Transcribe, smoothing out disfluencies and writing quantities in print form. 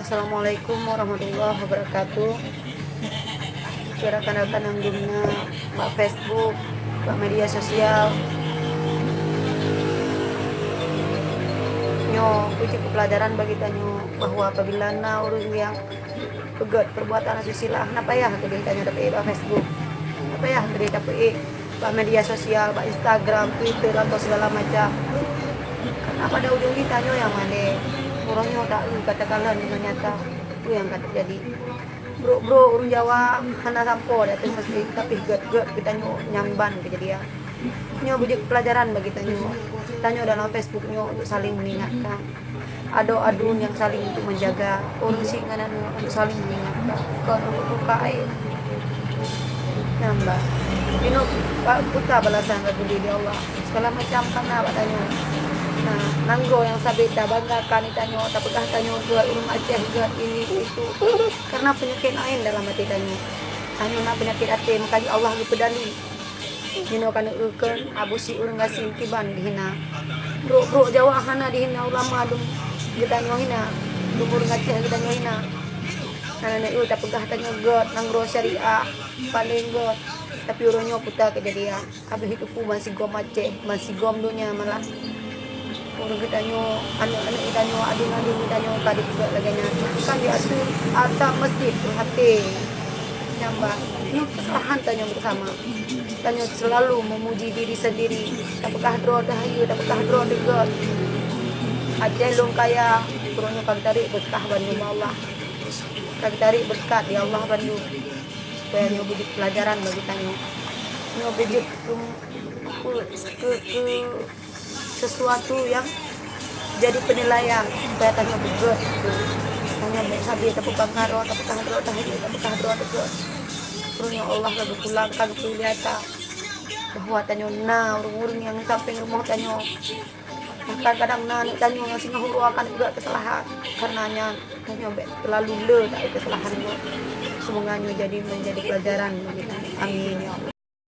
Assalamualaikum warahmatullahi wabarakatuh. Kira-kira yang guna Mbak Facebook, Mbak media sosial. Nyo puji pelajaran bagi tanyo bahwa apabila na urus yang pegat perbuatan asusila, kenapa ya kita tanyo dapat Mbak Facebook, apa ya kita dapat Mbak media sosial, Mbak Instagram, Twitter atau segala macam. Kenapa ada ujung kita nyo yang mana orangnya tak katakanlah nyata itu yang kata jadi bro orang Jawa hana sampo dia mesti tapi get kita nyamban kejadian nyo bujuk pelajaran bagi tanyo dalam Facebook nyo untuk saling mengingatkan adu yang saling untuk menjaga orang sing nganan untuk saling mengingatkan kalau untuk kai nambah ini Pak putra balasan bagi diri Allah segala macam karena tanyo. Nah, nanggo yang sabita banggakan itanyo, tapagah tanyo buat urung Aceh buat ini itu. Karena penyakit lain dalam hati tanyo. Tanyo na penyakit hati makanya Allah dipedali. Hino kan ukeun abusi urang gasing tiban dihina. Bro Jawa hana dihina ulama dum gitanyo hina. Dum urang Aceh gitanyo hina. Karena itu tapagah tanyo god nangro syariah paling god. Tapi urangnya putar kejadian. Habis itu masih gom Aceh, masih gom dunia malah. Orang kita nyo, anak-anak kita nyo, adik-adik kita nyo, kadik juga lagi nyata. Kan dia atap masjid hati nyambang. Ini kesalahan tanya bersama. Tanya selalu memuji diri sendiri. Apakah doa dahayu, apakah doa dekat. Aceh long kaya, kurangnya kami tarik berkah banyu Allah. Kami tarik berkat di Allah banyu. Supaya nyo bidik pelajaran bagi tanya. Nyo bidik ke sesuatu yang jadi penilaian supaya tanya begot tanya sabi tapi kangaro tapi kangaro dekat punya Allah lagu pulang kagak kelihatan bahwa tanya urung yang samping rumah tanya bahkan kadang tanya ngasih ngahuru akan juga kesalahan karenanya tanya terlalu tak kesalahan semoga jadi menjadi pelajaran amin ya Allah.